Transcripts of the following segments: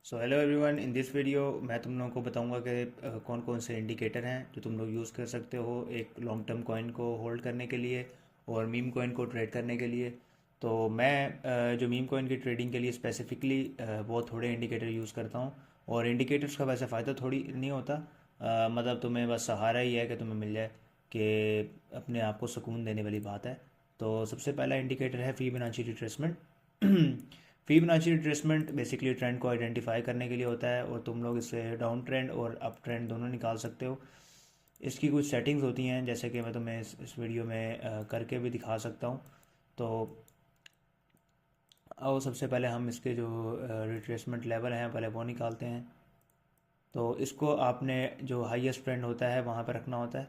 So hello everyone, in this video मैं तुम लोगों को बताऊंगा कि कौन कौन से इंडिकेटर हैं जो तुम लोग यूज़ कर सकते हो एक लॉन्ग टर्म कॉइन को होल्ड करने के लिए और मीम कॉइन को ट्रेड करने के लिए। तो मैं जो मीम कॉइन की ट्रेडिंग के लिए स्पेसिफिकली बहुत थोड़े इंडिकेटर यूज़ करता हूँ। और इंडिकेटर्स का वैसे फ़ायदा थोड़ी नहीं होता। मतलब तुम्हें बस सहारा ही है कि तुम्हें मिल जाए कि अपने आप को सुकून देने वाली बात है। तो सबसे पहला इंडिकेटर है Fibonacci retracement. Fibonacci retracement basically trend को आइडेंटिफाई करने के लिए होता है और तुम लोग इससे डाउन ट्रेंड और अप ट्रेंड दोनों निकाल सकते हो। इसकी कुछ सेटिंग्स होती हैं जैसे कि मैं तुम्हें इस वीडियो में करके भी दिखा सकता हूँ। तो आओ सबसे पहले हम इसके जो रिट्रेसमेंट लेवल हैं पहले वो निकालते हैं। तो इसको आपने जो हाईएस्ट ट्रेंड होता है वहाँ पर रखना होता है,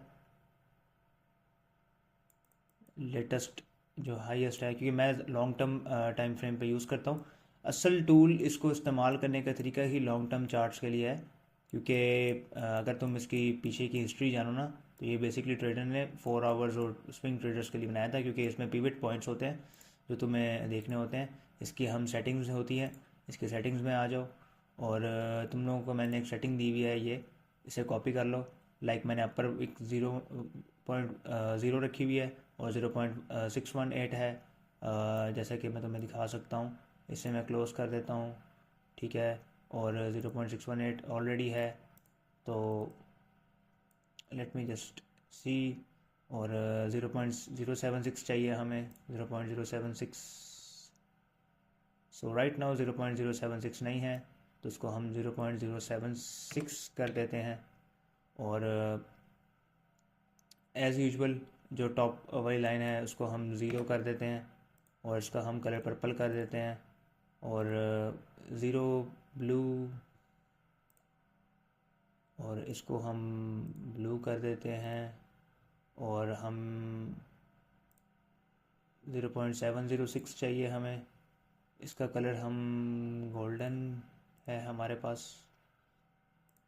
लेटेस्ट जो हाईएस्ट है, क्योंकि मैं लॉन्ग टर्म टाइम फ्रेम पे यूज़ करता हूँ। असल टूल इसको इस्तेमाल करने का तरीका ही लॉन्ग टर्म चार्ट्स के लिए है, क्योंकि अगर तुम इसकी पीछे की हिस्ट्री जानो ना, तो ये बेसिकली ट्रेडर ने 4 आवर्स और स्विंग ट्रेडर्स के लिए बनाया था, क्योंकि इसमें पिवट पॉइंट्स होते हैं जो तुम्हें देखने होते हैं। इसकी हम सेटिंग्स होती है, इसके सेटिंग्स में आ जाओ और तुम लोगों को मैंने एक सेटिंग दी हुई है, ये इसे कॉपी कर लो। लाइक मैंने अपर एक 0.0 रखी हुई है और 0.618 है। जैसा कि मैं तुम्हें दिखा सकता हूँ, इसे मैं क्लोज़ कर देता हूँ। ठीक है, और 0.618 ऑलरेडी है। तो लेट मी जस्ट सी। और 0.076 चाहिए हमें, 0.076। सो राइट नाउ 0.076 नहीं है, तो इसको हम 0.076 कर देते हैं। और एज़ यूजुअल जो टॉप वाली लाइन है उसको हम ज़ीरो कर देते हैं और इसका हम कलर पर्पल कर देते हैं। और ज़ीरो ब्लू, और इसको हम ब्लू कर देते हैं। और हम 0.706 चाहिए हमें, इसका कलर हम गोल्डन है हमारे पास,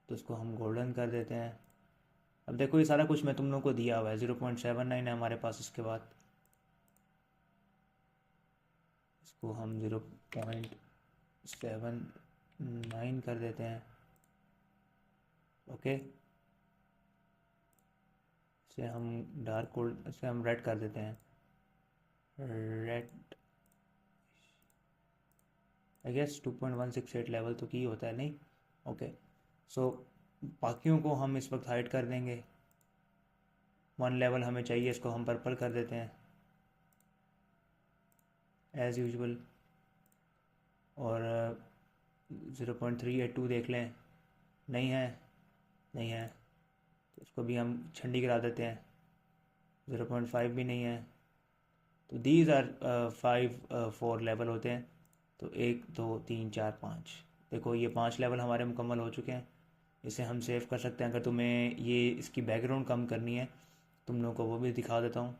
तो इसको हम गोल्डन कर देते हैं। अब देखो ये सारा कुछ मैं तुम लोग को दिया हुआ है। 0.79 है हमारे पास, इसके बाद इसको हम 0.79 कर देते हैं। ओके, इसे हम डार्क गोल्ड, इसे हम रेड कर देते हैं। रेड आई गेस 2.168 लेवल तो की होता है नहीं। ओके, सो बाकियों को हम इस वक्त हाइड कर देंगे। 1 लेवल हमें चाहिए, इसको हम पर्पल कर देते हैं एज़ यूजुअल। और 0.382 देख लें, नहीं है, नहीं है, तो इसको भी हम छंडी करा देते हैं। 0.5 भी नहीं है। तो दीज आर 4 लेवल होते हैं। तो 1 2 3 4 5, देखो ये 5 लेवल हमारे मुकम्मल हो चुके हैं। इसे हम सेव कर सकते हैं। अगर तुम्हें ये इसकी बैकग्राउंड कम करनी है, तुम लोगों को वो भी दिखा देता हूँ।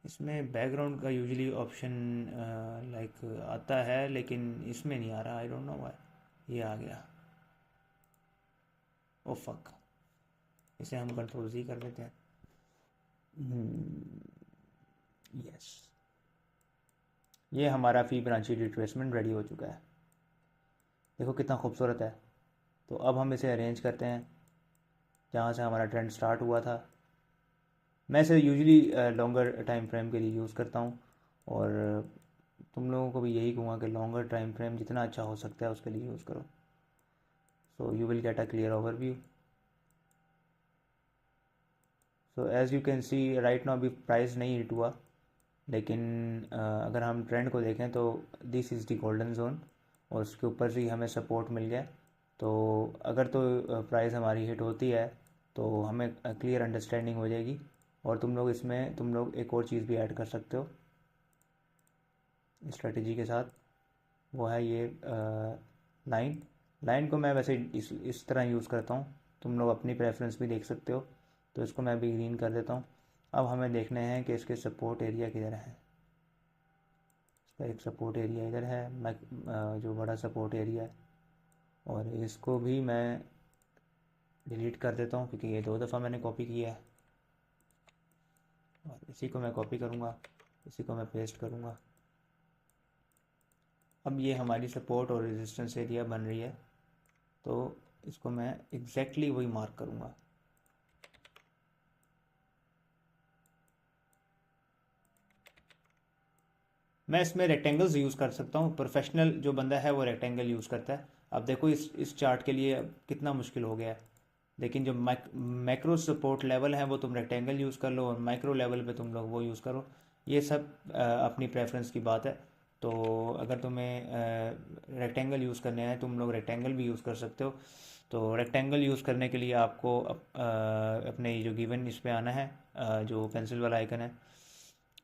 इसमें बैकग्राउंड का यूजुअली ऑप्शन लाइक आता है, लेकिन इसमें नहीं आ रहा। I don't know why. ये आ गया, ओ फक। इसे हम कंट्रोल जी कर देते हैं। यस, ये हमारा फिबोनाची रिट्रेसमेंट रेडी हो चुका है। देखो कितना खूबसूरत है। तो अब हम इसे अरेंज करते हैं जहाँ से हमारा ट्रेंड स्टार्ट हुआ था। मैं इसे यूजुअली लॉन्गर टाइम फ्रेम के लिए यूज़ करता हूँ, और तुम लोगों को भी यही कहूँगा कि लॉन्गर टाइम फ्रेम जितना अच्छा हो सकता है उसके लिए यूज़ करो। So you will get a clear overview. So as you can see right now अभी प्राइस नहीं हिट हुआ, लेकिन अगर हम ट्रेंड को देखें तो this is the golden zone, और उसके ऊपर से ही हमें सपोर्ट मिल गया। तो अगर तो प्राइस हमारी हिट होती है तो हमें क्लियर अंडरस्टैंडिंग हो जाएगी। और तुम लोग एक और चीज़ भी ऐड कर सकते हो स्ट्रेटजी के साथ, वो है ये लाइन। लाइन को मैं वैसे इस तरह यूज़ करता हूँ, तुम लोग अपनी प्रेफरेंस भी देख सकते हो। तो इसको मैं भी ग्रीन कर देता हूँ। अब हमें देखने हैं कि इसके सपोर्ट एरिया किधर है। इसका एक सपोर्ट एरिया इधर है, मैं जो बड़ा सपोर्ट एरिया है, और इसको भी मैं डिलीट कर देता हूँ क्योंकि ये 2 दफ़ा मैंने कॉपी किया है। और इसी को मैं कॉपी करूँगा, इसी को मैं पेस्ट करूँगा। अब ये हमारी सपोर्ट और रेजिस्टेंस एरिया बन रही है, तो इसको मैं एग्जैक्टली वही मार्क करूँगा। मैं इसमें रेक्टेंगल्स यूज़ कर सकता हूँ, प्रोफेशनल जो बंदा है वो रेक्टेंगल यूज़ करता है। अब देखो इस चार्ट के लिए कितना मुश्किल हो गया है, लेकिन जो मैक्रो सपोर्ट लेवल है वो तुम रेक्टेंगल यूज़ कर लो, और माइक्रो लेवल पे तुम लोग वो यूज़ करो। ये सब अपनी प्रेफरेंस की बात है। तो अगर तुम्हें रेक्टेंगल यूज़ करने हैं, तुम लोग रेक्टेंगल भी यूज़ कर सकते हो। तो रेक्टेंगल यूज़ करने के लिए आपको अपने जो गिवन इस पे आना है, जो पेंसिल वाला आइकन है,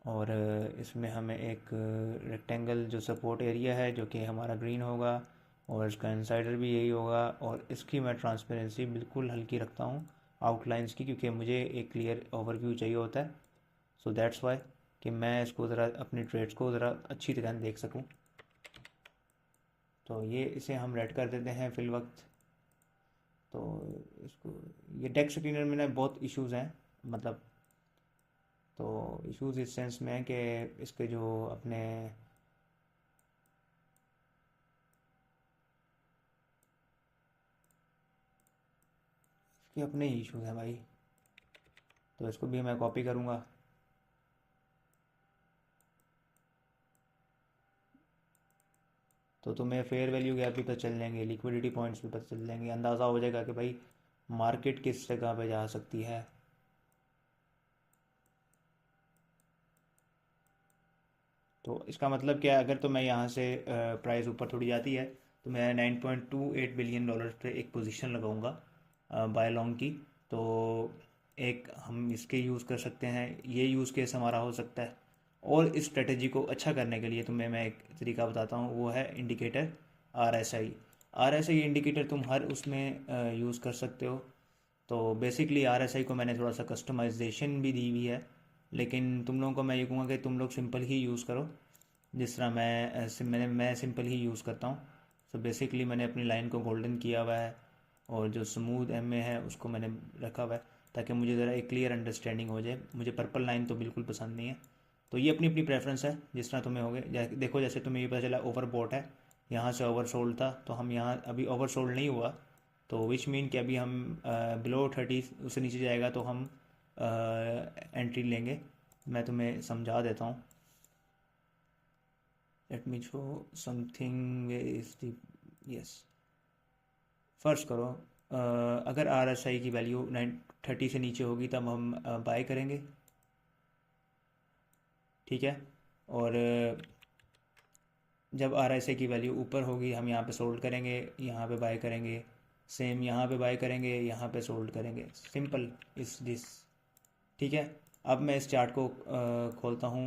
और इसमें हमें एक रेक्टेंगल जो सपोर्ट एरिया है जो कि हमारा ग्रीन होगा, और इसका इंसाइडर भी यही होगा, और इसकी मैं ट्रांसपेरेंसी बिल्कुल हल्की रखता हूँ आउटलाइंस की, क्योंकि मुझे एक क्लियर ओवरव्यू चाहिए होता है। सो दैट्स वाई कि मैं इसको ज़रा अपनी ट्रेड्स को ज़रा अच्छी तरह देख सकूँ। तो ये इसे हम रेड कर देते हैं फिल वक्त। तो इसको, ये डेस्क स्क्रीनर में ना बहुत इश्यूज़ हैं, मतलब तो इश्यूज़ इस सेंस में है कि इसके जो अपने इसके अपने इश्यूज़ हैं भाई। तो इसको भी मैं कॉपी करूँगा। तो तुम्हें फेयर वैल्यू गैप भी पता चल जाएंगे, लिक्विडिटी पॉइंट्स भी पता चल जाएंगे, अंदाज़ा हो जाएगा कि भाई मार्केट किस जगह पे जा सकती है। तो इसका मतलब क्या है, अगर तो मैं यहाँ से प्राइस ऊपर थोड़ी जाती है तो मैं 9.28 बिलियन डॉलर पे एक पोजीशन लगाऊंगा बाय लॉन्ग की। तो एक हम इसके यूज़ कर सकते हैं, ये यूज़ केस हमारा हो सकता है। और इस स्ट्रेटजी को अच्छा करने के लिए तुम्हें मैं एक तरीका बताता हूँ, वो है इंडिकेटर RSI। RSI इंडिकेटर तुम हर उसमें यूज़ कर सकते हो। तो बेसिकली RSI को मैंने थोड़ा सा कस्टमाइजेशन भी दी हुई है, लेकिन तुम लोगों को मैं ये कहूँगा कि तुम लोग सिंपल ही यूज़ करो, जिस तरह मैं सिंपल ही यूज़ करता हूँ। सो बेसिकली मैंने अपनी लाइन को गोल्डन किया हुआ है, और जो स्मूथ MA है उसको मैंने रखा हुआ है, ताकि मुझे ज़रा एक क्लियर अंडरस्टैंडिंग हो जाए। मुझे पर्पल लाइन तो बिल्कुल पसंद नहीं है। तो ये अपनी अपनी प्रेफरेंस है, जिस तरह तुम्हें हो गए। देखो जैसे तुम्हें ये पता चला ओवर बॉट है, यहाँ से ओवर सोल्ड था, तो हम यहाँ अभी ओवर सोल्ड नहीं हुआ, तो विच मीन कि अभी हम बिलो 30 उससे नीचे जाएगा तो हम एंट्री लेंगे। मैं तुम्हें समझा देता हूँ। Let me show something is the, yes, फर्ज करो अगर RSI की वैल्यू 30 से नीचे होगी तब हम बाय करेंगे, ठीक है। और जब RSI की वैल्यू ऊपर होगी हम यहाँ पे सोल्ड करेंगे, यहाँ पे बाय करेंगे, सेम यहाँ पे बाय करेंगे, यहाँ पे सोल्ड करेंगे। सिंपल इस दिस, ठीक है। अब मैं इस चार्ट को खोलता हूँ,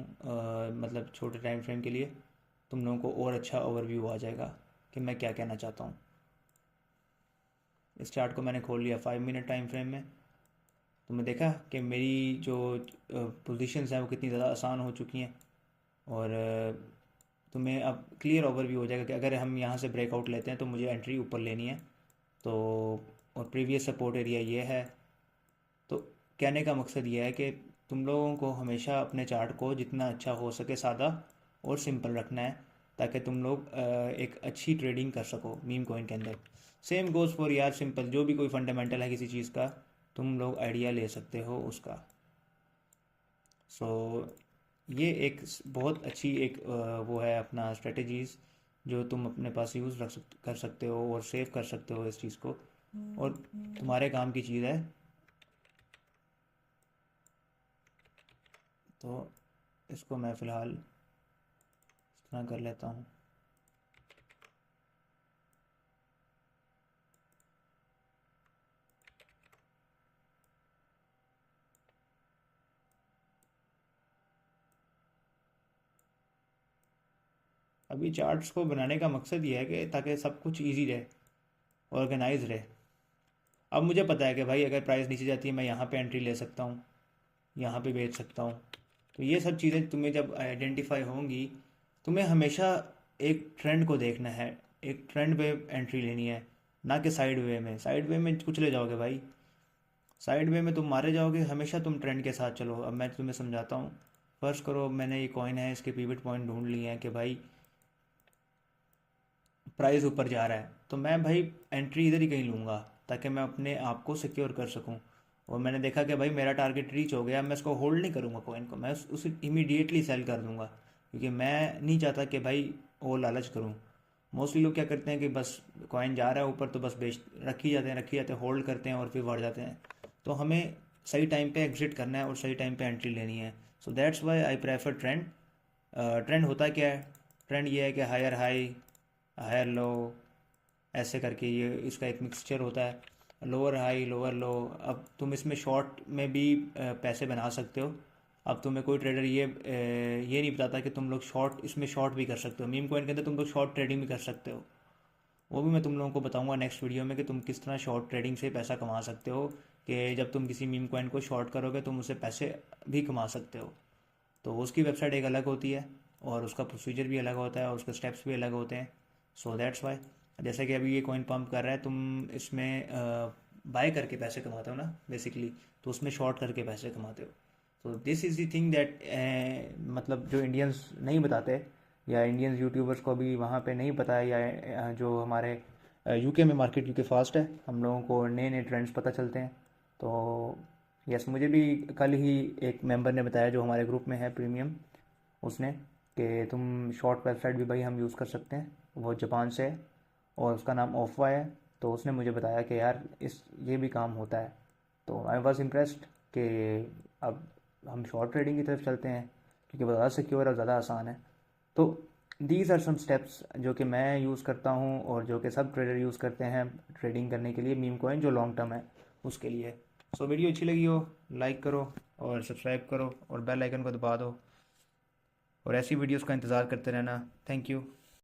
मतलब छोटे टाइम फ्रेम के लिए, तुम लोगों को और अच्छा ओवरव्यू आ जाएगा कि मैं क्या कहना चाहता हूँ। इस चार्ट को मैंने खोल लिया 5 मिनट टाइम फ्रेम में। तुमने देखा कि मेरी जो पोजीशंस हैं वो कितनी ज़्यादा आसान हो चुकी हैं, और तुम्हें अब क्लियर ओवरव्यू हो जाएगा कि अगर हम यहाँ से ब्रेकआउट लेते हैं तो मुझे एंट्री ऊपर लेनी है। तो और प्रीवियस सपोर्ट एरिया ये है। तो कहने का मकसद ये है कि तुम लोगों को हमेशा अपने चार्ट को जितना अच्छा हो सके सादा और सिंपल रखना है, ताकि तुम लोग एक अच्छी ट्रेडिंग कर सको मीम कॉइन के अंदर। सेम गोज़ फॉर यार सिंपल, जो भी कोई फंडामेंटल है किसी चीज़ का, तुम लोग आइडिया ले सकते हो उसका। सो ये एक बहुत अच्छी एक वो है अपना स्ट्रेटजीज़, जो तुम अपने पास यूज़ कर सकते हो और सेव कर सकते हो इस चीज़ को, और तुम्हारे काम की चीज़ है। तो इसको मैं फ़िलहाल इस तरह कर लेता हूँ। अभी चार्ट्स को बनाने का मकसद ये है कि ताकि सब कुछ इजी रहे, ऑर्गेनाइज रहे। अब मुझे पता है कि भाई अगर प्राइस नीचे जाती है मैं यहाँ पे एंट्री ले सकता हूँ, यहाँ पे बेच सकता हूँ। तो ये सब चीज़ें तुम्हें जब आइडेंटिफाई होंगी, तुम्हें हमेशा एक ट्रेंड को देखना है, एक ट्रेंड पे एंट्री लेनी है, ना कि साइड वे में। साइड वे में कुछ ले जाओगे भाई, साइड वे में तुम मारे जाओगे। हमेशा तुम ट्रेंड के साथ चलो। अब मैं तुम्हें समझाता हूँ। फर्स्ट करो मैंने ये कॉइन है, इसके पिवट पॉइंट ढूंढ लिए हैं कि भाई प्राइस ऊपर जा रहा है तो मैं भाई एंट्री इधर ही कहीं लूँगा, ताकि मैं अपने आप को सिक्योर कर सकूँ। और मैंने देखा कि भाई मेरा टारगेट रीच हो गया, मैं इसको होल्ड नहीं करूँगा कॉइन को, मैं उसे इमीडिएटली सेल कर दूँगा, क्योंकि मैं नहीं चाहता कि भाई वो लालच करूँ। मोस्टली लोग क्या करते हैं कि बस कॉइन जा रहा है ऊपर तो बस बेच रखी जाते हैं, होल्ड करते हैं और फिर बढ़ जाते हैं। तो हमें सही टाइम पे एग्जिट करना है और सही टाइम पे एंट्री लेनी है। So that's why I prefer trend. Trend होता क्या है? ट्रेंड ये है कि हायर हाई, हायर लो, ऐसे करके ये इसका एक मिक्सचर होता है, लोअर हाई लोअर लो। अब तुम इसमें शॉर्ट में भी पैसे बना सकते हो। अब तुम्हें कोई ट्रेडर ये नहीं बताता कि तुम लोग शॉर्ट इसमें शॉर्ट भी कर सकते हो, मीम कॉइन के अंदर तुम लोग शॉर्ट ट्रेडिंग भी कर सकते हो। वो भी मैं तुम लोगों को बताऊंगा नेक्स्ट वीडियो में कि तुम किस तरह शॉर्ट ट्रेडिंग से पैसा कमा सकते हो, कि जब तुम किसी मीम कॉइन को शॉर्ट करोगे तुम उससे पैसे भी कमा सकते हो। तो उसकी वेबसाइट एक अलग होती है और उसका प्रोसीजर भी अलग होता है और उसके स्टेप्स भी अलग होते हैं। सो दैट्स वाई, जैसे कि अभी ये कॉइन पंप कर रहा है, तुम इसमें बाय करके पैसे कमाते हो ना बेसिकली, तो उसमें शॉर्ट करके पैसे कमाते हो। तो this is the thing that, मतलब जो इंडियंस नहीं बताते, या इंडियंस यूट्यूबर्स को अभी वहाँ पे नहीं पता है, या जो हमारे यूके में मार्केट क्योंकि फास्ट है, हम लोगों को नए नए ट्रेंड्स पता चलते हैं। तो यस, मुझे भी कल ही एक मेंबर ने बताया जो हमारे ग्रुप में है प्रीमियम, उसने, कि तुम शॉर्ट वेबसाइट भी भाई हम यूज़ कर सकते हैं, वो जापान से है और उसका नाम ऑफवा है। तो उसने मुझे बताया कि यार इस ये भी काम होता है। तो आई वॉज इम्प्रेस्ड कि अब हम शॉर्ट ट्रेडिंग की तरफ चलते हैं, क्योंकि वो ज़्यादा सिक्योर और ज़्यादा आसान है। तो दीज आर सम स्टेप्स जो कि मैं यूज़ करता हूँ और जो कि सब ट्रेडर यूज़ करते हैं ट्रेडिंग करने के लिए, मीम कॉइन जो लॉन्ग टर्म है उसके लिए। सो वीडियो अच्छी लगी हो लाइक करो और सब्सक्राइब करो और बेल आइकन को दबा दो, और ऐसी वीडियोस का इंतज़ार करते रहना। Thank you.